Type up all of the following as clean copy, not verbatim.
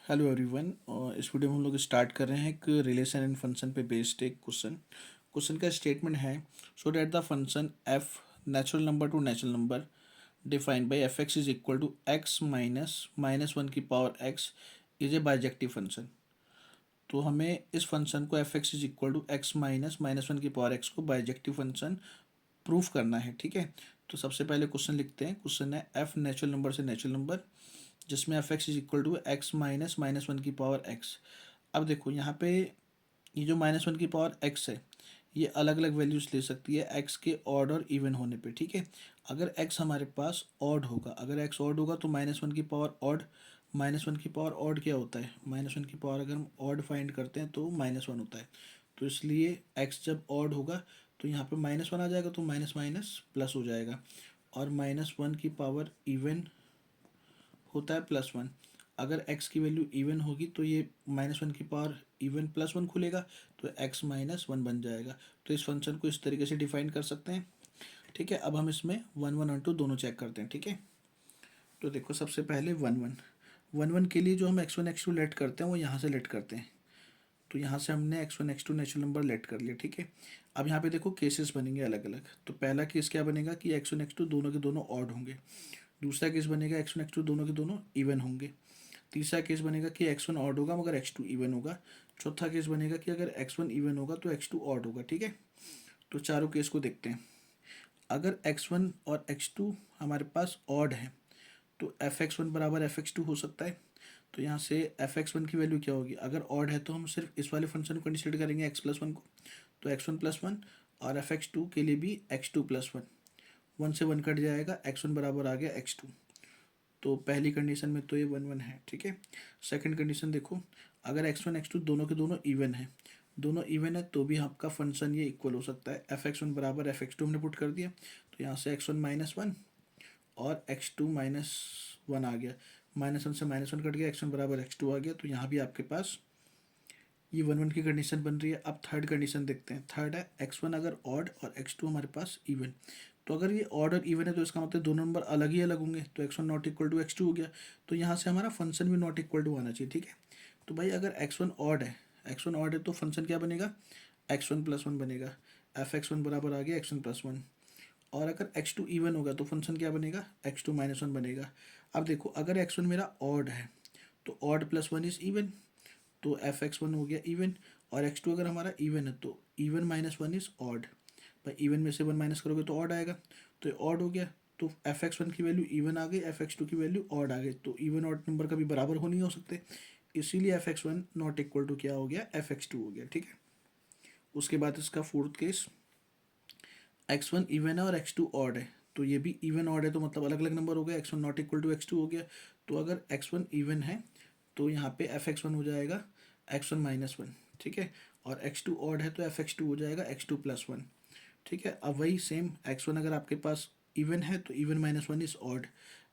Hello everyone. इस video में हम लोग स्टार्ट कर रहे हैं एक रिलेशन एंड फंक्शन पे बेस्ड एक क्वेश्चन का स्टेटमेंट है। So that the function F natural number to natural number defined by F x is equal to x minus minus one की power X is a bijective function. तो हमें इस function को F x is equal to x minus minus one की power X को bijective function proof करना है। ठीक है, तो सबसे पहले क्वेश्चन लिखते हैं। क्वेश्चन है एफ नेचुरल नंबर से नेचुरल नंबर जिसमें f x is equal to x minus minus one की पावर एक्स। अब देखो यहाँ पे ये जो माइनस वन की पावर एक्स है ये अलग अलग वैल्यूज ले सकती है एक्स के ऑड और इवन होने पे। ठीक है, अगर एक्स हमारे पास ऑड होगा, अगर एक्स ऑड होगा तो माइनस वन की पावर ऑड, माइनस वन की पावर ऑड क्या होता है, माइनस वन की पावर अगर हम ऑड फाइंड करते हैं तो माइनस वन होता है। तो इसलिए एक्स जब ऑड होगा तो यहाँ पे माइनस वन आ जाएगा तो माइनस माइनस प्लस हो जाएगा, और माइनस वन की पावर इवन होता है प्लस वन। अगर x की वैल्यू इवन होगी तो ये माइनस वन की पावर इवन प्लस वन खुलेगा तो x माइनस वन बन जाएगा। तो इस फंक्शन को इस तरीके से डिफाइन कर सकते हैं। ठीक है, अब हम इसमें वन वन और टू दोनों चेक करते हैं। ठीक है, तो देखो सबसे पहले वन वन वन वन के लिए जो हम x one x two let करते हैं वो यहाँ से लेट करते हैं। तो यहाँ से हमने x one x two natural number let कर लिया। ठीक है, अब यहाँ पे देखो केसेस बनेंगे अलग अलग। तो पहला केस क्या बनेगा कि एक्स वन एक्स टू दोनों के दोनों ऑड होंगे। दूसरा केस बनेगा एक्स वन एक्स टू दोनों के दोनों इवन होंगे। तीसरा केस बनेगा कि एक्स वन ऑड होगा मगर एक्स टू इवन होगा। चौथा केस बनेगा कि अगर एक्स वन इवन होगा तो एक्स टू ऑड होगा। ठीक है, तो चारों केस को देखते हैं। अगर एक्स वन और एक्स टू हमारे पास ऑड है तो एफ एक्स वन बराबर एफ एक्स टू हो सकता है। तो यहाँ से एफ एक्स वन की वैल्यू क्या होगी, अगर ऑड है तो हम सिर्फ इस वाले फंक्शन को कंसिडर करेंगे एक्स प्लस वन को, तो एक्स वन प्लस वन, और एफ एक्स टू के लिए भी x two plus one, one से वन कट जाएगा, एक्स वन बराबर आ गया एक्स टू। तो पहली कंडीशन में तो ये वन वन है। ठीक है, सेकंड कंडीशन देखो, अगर एक्स वन एक्स टू दोनों के दोनों इवन है, दोनों इवन है तो भी आपका फंक्शन ये इक्वल हो सकता है। एफ एक्स वन बराबर एफ एक्स टू हमने पुट कर दिया, तो यहाँ से एक्स वन माइनस वन और एक्स टू माइनस वन आ गया, माइनस वन से माइनस वन कट गया, एक्स वन बराबर एक्स टू आ गया। तो यहाँ भी आपके पास ये वन वन की कंडीशन बन रही है। अब थर्ड कंडीशन देखते हैं। थर्ड है एक्स वन अगर ऑड और एक्स टू हमारे पास इवन। तो अगर ये ऑड और इवन है तो इसका मतलब दोनों नंबर अलग ही अलग होंगे, तो x one not equal to x two हो गया। तो यहाँ से हमारा फंक्शन भी नॉट इक्वल टू आना चाहिए। ठीक है, तो भाई अगर एक्स वन ऑड है, एक्स वन ऑड है तो फंक्शन क्या बनेगा, एक्स वन प्लस वन बनेगा। एफ एक्स वन बराबर आ गया एक्स वन प्लस वन। और अगर एक्स टू इवन होगा तो फंक्शन क्या बनेगा, एक्स टू माइनस वन बनेगा। अब देखो अगर एक्स वन मेरा ऑड है तो odd plus one is even, तो एफ एक्स वन हो गया इवन। और एक्स टू अगर हमारा इवन है तो even minus one is odd, भाई इवन में से वन माइनस करोगे तो ऑड आएगा, तो ये ऑड हो गया। तो एफ एक्स वन की वैल्यू इवन आ गई, एफ एक्स टू की वैल्यू ऑड आ गई, तो इवन ऑड नंबर कभी बराबर हो नहीं हो सकते, इसीलिए f x one not equal to क्या हो गया, एफ एक्स टू हो गया। ठीक है, उसके बाद इसका fourth case, x one even है और एक्स टू ऑड है, तो ये भी इवन ऑड है तो मतलब अलग अलग नंबर हो गया, x one not equal to x two हो गया। तो अगर एक्स वन इवन है तो यहाँ पे एफ एक्स वन हो जाएगा एक्स वन माइनस वन। ठीक है, और एक्स टू ऑड है तो एफ एक्स टू हो जाएगा एक्स टू प्लस वन। ठीक है, अब वही सेम एक्स वन अगर आपके पास इवन है तो even minus one is odd,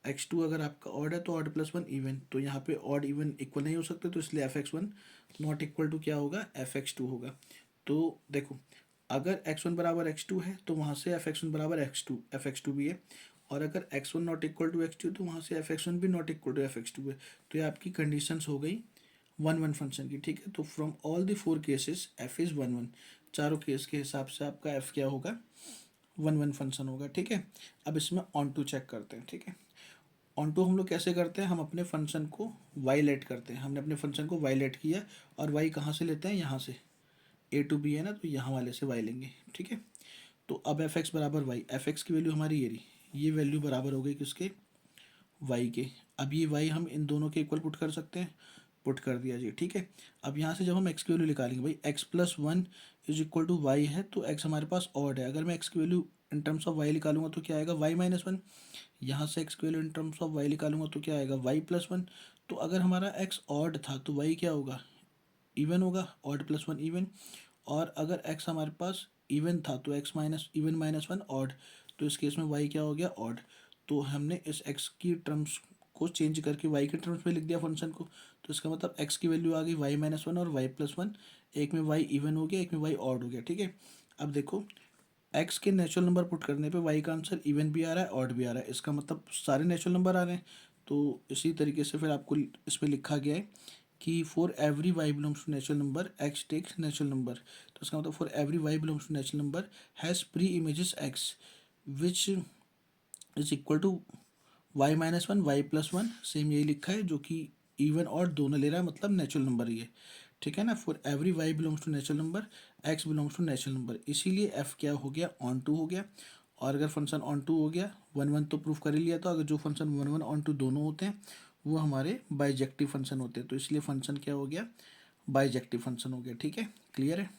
x two अगर आपका ऑड है तो ऑड प्लस वन इवन। तो यहाँ पे ऑड इवन इक्वल नहीं हो सकते, तो इसलिए f x one not equal to क्या होगा, एफ एक्स टू होगा। तो देखो अगर एक्स वन बराबर एक्स टू है तो वहाँ से एफ एक्स वन बराबर एफ एक्स टू भी है, और अगर x one not equal to x two तो वहाँ से एफ एक्स वन भी not equal to f x two है। तो ये आपकी कंडीशंस हो गई वन वन फंक्शन की। ठीक है, तो from all the four cases F is one one, चारों केस के हिसाब से आपका एफ क्या होगा, वन वन फंक्शन होगा। ठीक है, अब इसमें ऑन टू चेक करते हैं। ठीक है, ऑन टू हम लोग कैसे करते हैं, हम अपने फंक्शन को वाईलेट करते हैं। हमने अपने फंक्शन को वाईलेट किया, और वाई कहाँ से लेते हैं, यहाँ से ए टू बी है ना, तो यहाँ वाले से वाई लेंगे। ठीक है, तो अब एफ एक्स बराबर वाई, एफ एक्स की वैल्यू हमारी ये रही, ये वैल्यू बराबर हो गई किसके, वाई के। अब ये वाई हम इन दोनों के इक्वल पुट कर सकते हैं, पुट कर दिया जी। ठीक है, अब यहाँ से जब हम एक्स की वैल्यू निकालेंगे, भाई x plus one is equal to y है तो एक्स हमारे पास ऑड है। अगर मैं एक्स की value in terms of y निकालूंगा तो क्या आएगा, वाई माइनस वन। यहाँ से एक्स की value in terms of y निकालूंगा तो क्या आएगा, वाई प्लस वन। तो अगर हमारा एक्स ऑड था तो वाई क्या होगा, इवन होगा, ऑड प्लस वन इवन। और अगर एक्स हमारे पास इवन था तो x minus even minus one odd, तो इस केस में वाई क्या हो गया, ऑड। तो हमने इस एक्स की टर्म्स को चेंज करके वाई के टर्म्स में लिख दिया फंक्शन को। तो इसका मतलब एक्स की वैल्यू आ गई वाई माइनस वन और वाई प्लस वन, एक में वाई इवन हो गया, एक में वाई ऑड हो गया। ठीक है, अब देखो एक्स के नेचुरल नंबर पुट करने पे वाई का आंसर इवन भी आ रहा है, ऑड भी आ रहा है, इसका मतलब सारे नेचुरल नंबर आ रहे हैं। तो इसी तरीके से फिर आपको इसमें लिखा गया है कि for every y belongs to natural number x takes natural number, तो इसका मतलब for every y belongs to natural number has preimages x which is equal to y minus one y plus one, same यही लिखा है जो कि even और दोनों ले रहा है, मतलब नेचुरल नंबर ही है, ठीक है ना। For every y belongs to natural number x belongs to natural number, इसीलिए एफ क्या हो गया, ऑन टू हो गया। और अगर फंक्शन ऑन टू हो गया, वन वन तो प्रूफ कर ही लिया, तो अगर जो function one one onto दोनों होते हैं वो हमारे बाइजेक्टिव फंक्शन होते हैं, तो इसलिए फंक्शन क्या हो गया, बाइजेक्टिव फंक्शन हो गया, ठीक है, क्लियर है।